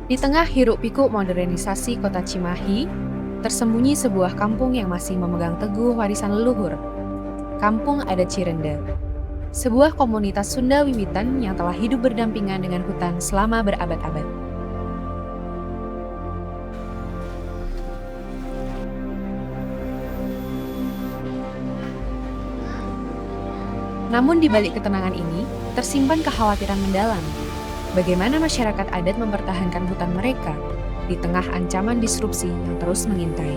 Di tengah hiruk-pikuk modernisasi kota Cimahi, tersembunyi sebuah kampung yang masih memegang teguh warisan leluhur. Kampung Adat Cirende, sebuah komunitas Sunda Wiwitan yang telah hidup berdampingan dengan hutan selama berabad-abad. Namun di balik ketenangan ini, tersimpan kekhawatiran mendalam. Bagaimana masyarakat adat mempertahankan hutan mereka di tengah ancaman disrupsi yang terus mengintai.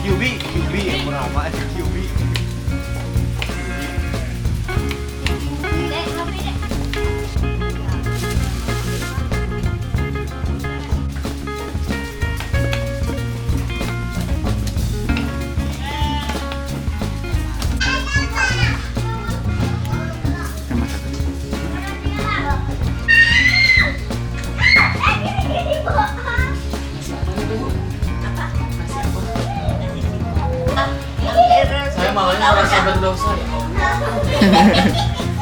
Yubi yang pertama Yubi. Saya malahnya merasa berdosa ya Allah.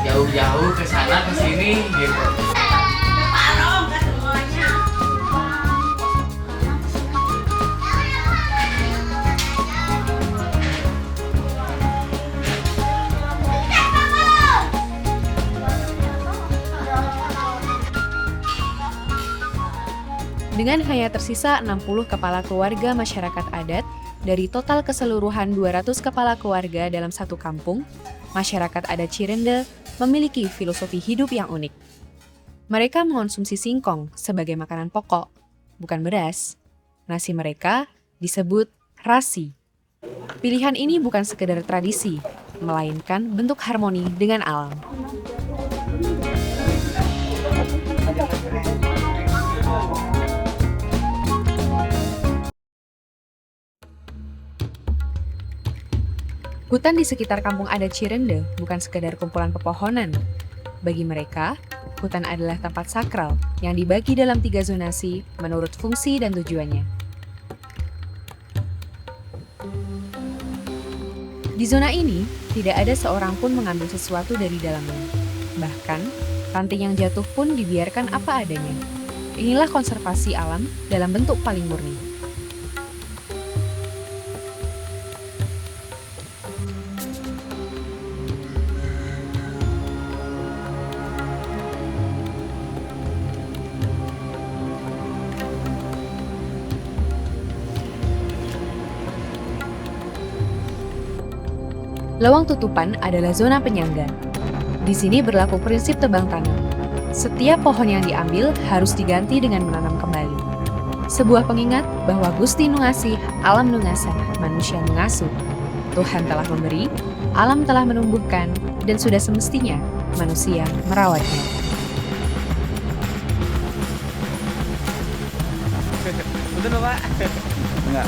Jauh-jauh ke sana ke sini gitu. Dengan hanya tersisa 60 kepala keluarga masyarakat adat, dari total keseluruhan 200 kepala keluarga dalam satu kampung, masyarakat adat Cirende memiliki filosofi hidup yang unik. Mereka mengonsumsi singkong sebagai makanan pokok, bukan beras. Nasi mereka disebut rasi. Pilihan ini bukan sekedar tradisi, melainkan bentuk harmoni dengan alam. Hutan di sekitar kampung adat Cirende bukan sekedar kumpulan pepohonan. Bagi mereka, hutan adalah tempat sakral yang dibagi dalam 3 zonasi menurut fungsi dan tujuannya. Di zona ini, tidak ada seorang pun mengambil sesuatu dari dalamnya. Bahkan, ranting yang jatuh pun dibiarkan apa adanya. Inilah konservasi alam dalam bentuk paling murni. Lawang tutupan adalah zona penyangga. Di sini berlaku prinsip tebang tanam. Setiap pohon yang diambil harus diganti dengan menanam kembali. Sebuah pengingat bahwa Gusti Nungasih, alam nungasah, manusia mengasuh. Tuhan telah memberi, alam telah menumbuhkan, dan sudah semestinya manusia merawatnya. Betul Pak? Enggak.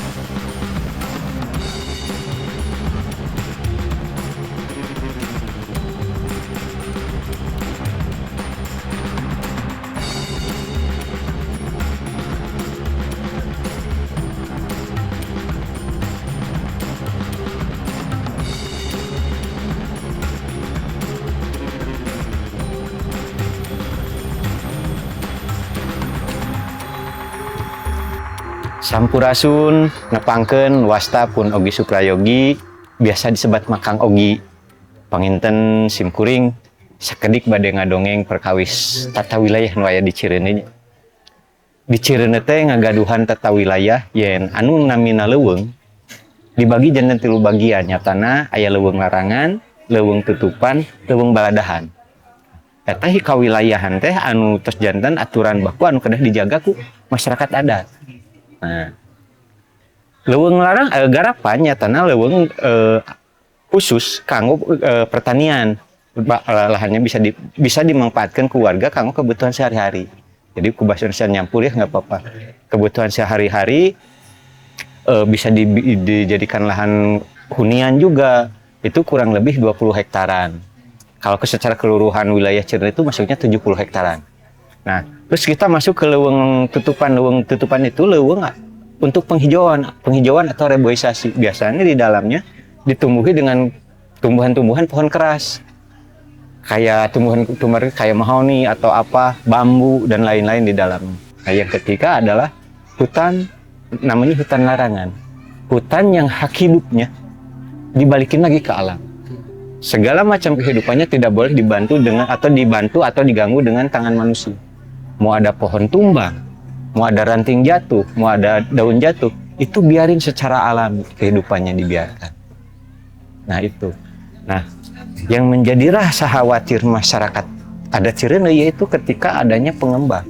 Sampurasun ngepangkeun wasta pun ogi suprayogi biasa disebat Makang Ogi panginten simkuring sakedik bade ngadongeng perkawis tata wilayah nu aya di Cireuneu. Di Cireuneu teh ngagaduhan tata wilayah yen anu namina leuweung dibagi janten 3 bagian. Nyatana aya leuweung larangan, leuweung tutupan, leuweung baladahan. Eta kawilayahan teh anu tos janten aturan baku anu kedah dijaga ku masyarakat adat. Nah, leuweung larang garapan nyatana leuweung khusus kanggo pertanian. Lahannya bisa dimanfaatkan ke warga kanggo kebutuhan sehari-hari. Jadi ku bahasa Indonesia nyampur ya nggak apa-apa. Kebutuhan sehari-hari bisa dijadikan lahan hunian juga. Itu kurang lebih 20 hektaran. Kalau secara keseluruhan wilayah Cireuneu itu masuknya 70 hektaran. Nah, terus kita masuk ke leuweung tutupan. Leuweung tutupan itu leuweung untuk penghijauan atau reboisasi. Biasanya di dalamnya ditumbuhi dengan tumbuhan-tumbuhan pohon keras. Kayak tumbuhan kayak mahoni atau apa, bambu dan lain-lain di dalamnya. Nah, yang ketiga adalah hutan, namanya hutan larangan. Hutan yang hak hidupnya dibalikin lagi ke alam. Segala macam kehidupannya tidak boleh dibantu atau diganggu dengan tangan manusia. Mau ada pohon tumbang, mau ada ranting jatuh, mau ada daun jatuh, itu biarin secara alami kehidupannya dibiarkan. Nah itu. Nah, yang menjadi rasa khawatir masyarakat adat Cireuneu yaitu ketika adanya pengembang.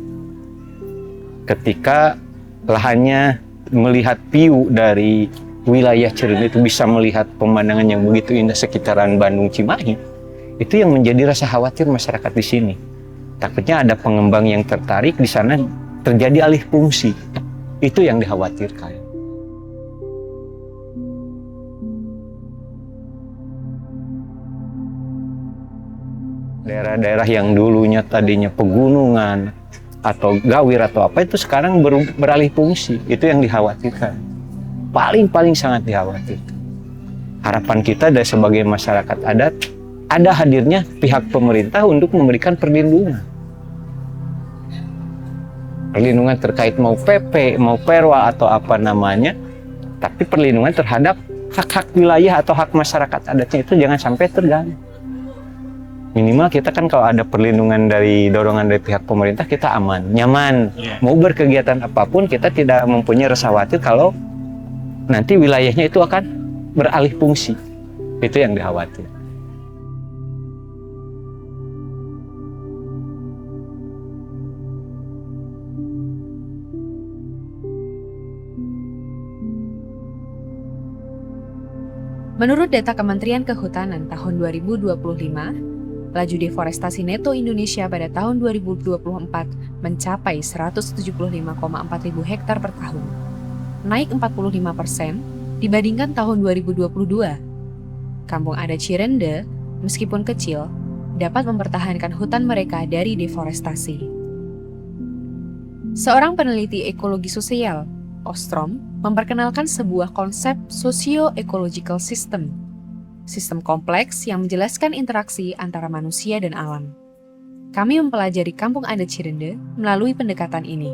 Ketika lahannya melihat view dari wilayah Cireuneu itu bisa melihat pemandangan yang begitu indah sekitaran Bandung Cimahi, itu yang menjadi rasa khawatir masyarakat di sini. Takutnya ada pengembang yang tertarik di sana terjadi alih fungsi. Itu yang dikhawatirkan. Daerah-daerah yang dulunya tadinya pegunungan atau gawir atau apa itu sekarang beralih fungsi. Itu yang dikhawatirkan. Paling sangat dikhawatirkan. Harapan kita dari sebagai masyarakat adat ada hadirnya pihak pemerintah untuk memberikan perlindungan. Perlindungan terkait mau PP, mau Perwa atau apa namanya, tapi perlindungan terhadap hak-hak wilayah atau hak masyarakat adatnya itu jangan sampai terganggu. Minimal kita kan kalau ada perlindungan dari dorongan dari pihak pemerintah kita aman, nyaman. Mau berkegiatan apapun kita tidak mempunyai rasa khawatir kalau nanti wilayahnya itu akan beralih fungsi. Itu yang dikhawatir. Menurut data Kementerian Kehutanan tahun 2025, laju deforestasi neto Indonesia pada tahun 2024 mencapai 175,4 ribu hektar per tahun, naik 45% dibandingkan tahun 2022. Kampung adat Cirendeau, meskipun kecil, dapat mempertahankan hutan mereka dari deforestasi. Seorang peneliti ekologi sosial, Ostrom, memperkenalkan sebuah konsep socio-ecological system, sistem kompleks yang menjelaskan interaksi antara manusia dan alam. Kami mempelajari kampung adat Cirendeau melalui pendekatan ini.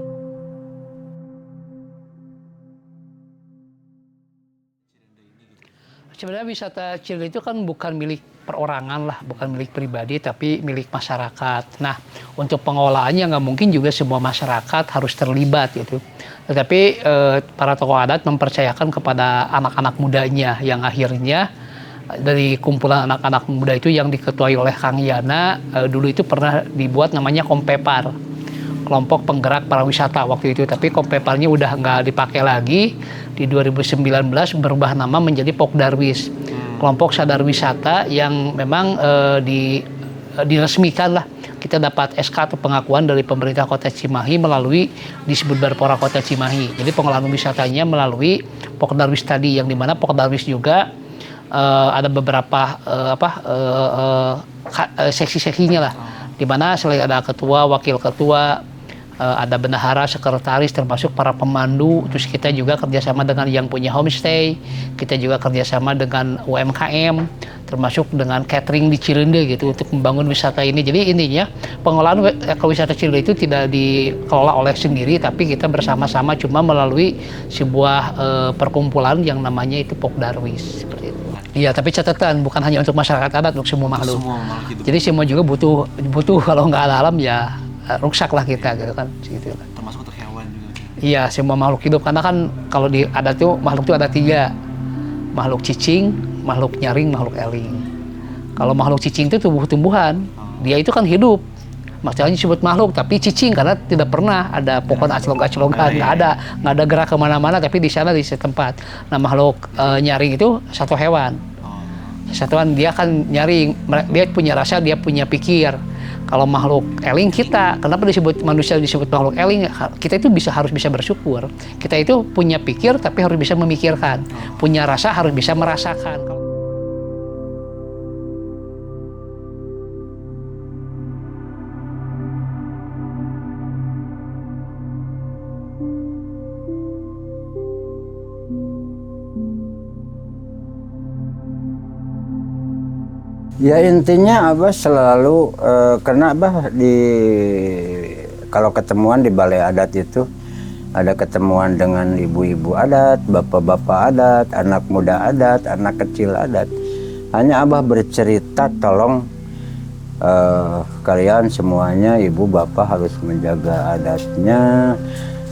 Sebenarnya wisata Cirendeau itu kan bukan milik perorangan lah, bukan milik pribadi, tapi milik masyarakat. Nah, untuk pengelolaannya nggak mungkin juga semua masyarakat harus terlibat gitu. Tetapi para tokoh adat mempercayakan kepada anak-anak mudanya yang akhirnya dari kumpulan anak-anak muda itu yang diketuai oleh Kang Yana, dulu itu pernah dibuat namanya Kompepar, kelompok penggerak pariwisata waktu itu. Tapi Kompeparnya udah nggak dipakai lagi. Di 2019 berubah nama menjadi Pokdarwis, kelompok sadar wisata yang memang diresmikan lah. Kita dapat SK atau pengakuan dari pemerintah Kota Cimahi melalui disebut Barpora Kota Cimahi. Jadi pengelolaan wisatanya melalui Pokdarwis tadi, yang dimana Pokdarwis juga ada beberapa seksi-seksinya lah, dimana selain ada ketua, wakil ketua, ada bendahara, sekretaris, termasuk para pemandu. Terus kita juga kerjasama dengan yang punya homestay, kita juga kerjasama dengan UMKM, termasuk dengan catering di Cirendeau gitu untuk membangun wisata ini. Jadi intinya pengelolaan ekowisata Cirendeau itu tidak dikelola oleh sendiri, tapi kita bersama-sama cuma melalui sebuah perkumpulan yang namanya itu Pokdarwis seperti itu. Iya, tapi catatan bukan hanya untuk masyarakat adat, untuk semua makhluk. Semua makhluk hidup. Jadi semua juga butuh kalau nggak ada alam ya rusak lah kita gitu kan. Gitu. Termasuk untuk hewan juga. Iya, semua makhluk hidup karena kan kalau di adat tuh makhluk itu ada 3. Makhluk cicing, makhluk nyaring, makhluk eling. Kalau makhluk cicing itu tumbuh-tumbuhan, dia itu kan hidup. Maksudnya disebut makhluk, tapi cicing karena tidak pernah ada pohon aclok-aclokan, nggak ada gerak kemana-mana, tapi di sana di setempat. Nah makhluk nyaring itu satu hewan. Satuan dia kan nyaring, dia punya rasa, dia punya pikir. Kalau makhluk eling kita, kenapa manusia disebut makhluk eling? Kita itu harus bisa bersyukur. Kita itu punya pikir tapi harus bisa memikirkan. Punya rasa harus bisa merasakan. Ya intinya Abah selalu karena Abah kalau ketemuan di balai adat itu ada ketemuan dengan ibu-ibu adat, bapak-bapak adat, anak muda adat, anak kecil adat. Hanya Abah bercerita tolong kalian semuanya ibu bapak harus menjaga adatnya,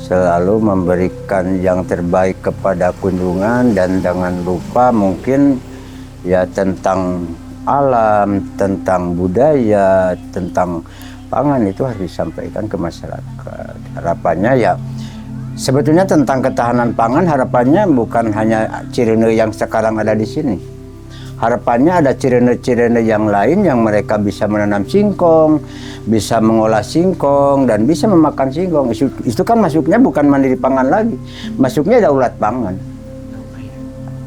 selalu memberikan yang terbaik kepada kunjungan dan jangan lupa mungkin ya tentang alam, tentang budaya, tentang pangan itu harus disampaikan ke masyarakat. Harapannya ya sebetulnya tentang ketahanan pangan harapannya bukan hanya Cirende yang sekarang ada di sini. Harapannya ada Cirende-Cirende yang lain yang mereka bisa menanam singkong, bisa mengolah singkong dan bisa memakan singkong. Itu kan masuknya bukan mandiri pangan lagi, masuknya daulat pangan.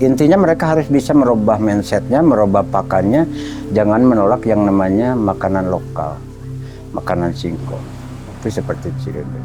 Intinya mereka harus bisa merubah mindsetnya, merubah pakannya, jangan menolak yang namanya makanan lokal, makanan singkong. Itu seperti Cirende.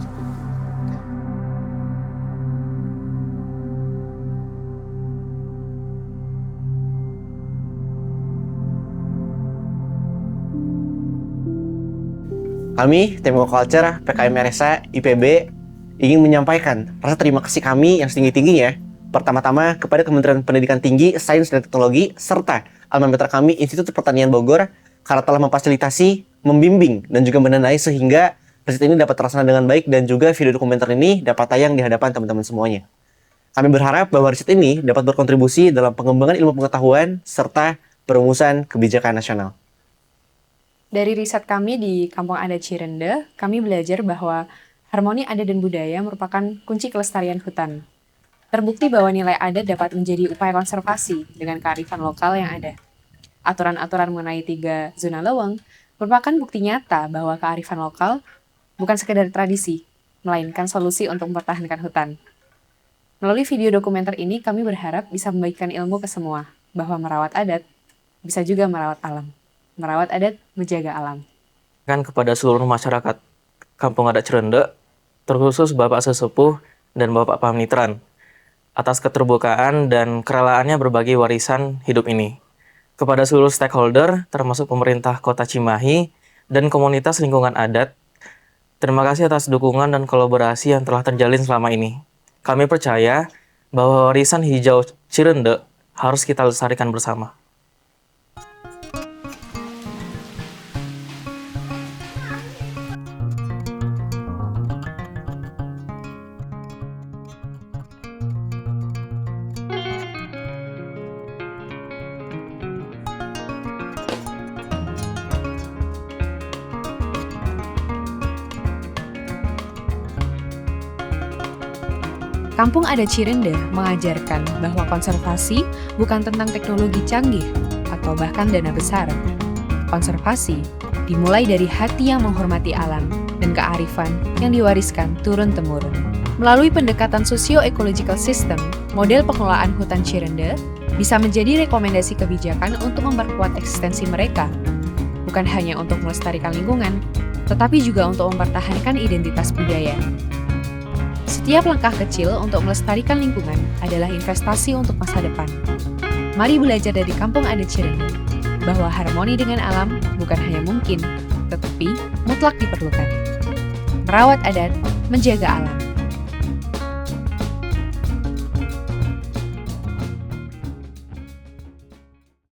Kami, Tim Culture, PKM RSA, IPB, ingin menyampaikan rasa terima kasih kami yang setinggi-tingginya pertama-tama kepada Kementerian Pendidikan Tinggi, Sains dan Teknologi, serta alma mater kami Institut Pertanian Bogor karena telah memfasilitasi, membimbing, dan juga mendanai sehingga riset ini dapat terlaksana dengan baik dan juga video dokumenter ini dapat tayang di hadapan teman-teman semuanya. Kami berharap bahwa riset ini dapat berkontribusi dalam pengembangan ilmu pengetahuan serta perumusan kebijakan nasional. Dari riset kami di Kampung Adat Cirende, kami belajar bahwa harmoni adat dan budaya merupakan kunci kelestarian hutan. Terbukti bahwa nilai adat dapat menjadi upaya konservasi dengan kearifan lokal yang ada. Aturan-aturan mengenai 3 zona leuweung merupakan bukti nyata bahwa kearifan lokal bukan sekedar tradisi, melainkan solusi untuk mempertahankan hutan. Melalui video dokumenter ini, kami berharap bisa membagikan ilmu ke semua, bahwa merawat adat bisa juga merawat alam. Merawat adat, menjaga alam. Kepada seluruh masyarakat Kampung Adat Cirende, terkhusus Bapak Sesepuh dan Bapak Pamitran, atas keterbukaan dan kerelaannya berbagi warisan hidup ini. Kepada seluruh stakeholder, termasuk pemerintah Kota Cimahi dan komunitas lingkungan adat, terima kasih atas dukungan dan kolaborasi yang telah terjalin selama ini. Kami percaya bahwa warisan hijau Cirende harus kita lestarikan bersama. Kampung Adat Cirende mengajarkan bahwa konservasi bukan tentang teknologi canggih atau bahkan dana besar. Konservasi dimulai dari hati yang menghormati alam dan kearifan yang diwariskan turun-temurun. Melalui pendekatan socio-ecological system, model pengelolaan hutan Cirende bisa menjadi rekomendasi kebijakan untuk memperkuat eksistensi mereka, bukan hanya untuk melestarikan lingkungan, tetapi juga untuk mempertahankan identitas budaya. Setiap langkah kecil untuk melestarikan lingkungan adalah investasi untuk masa depan. Mari belajar dari Kampung Adat Cirende bahwa harmoni dengan alam bukan hanya mungkin, tetapi mutlak diperlukan. Merawat adat, menjaga alam.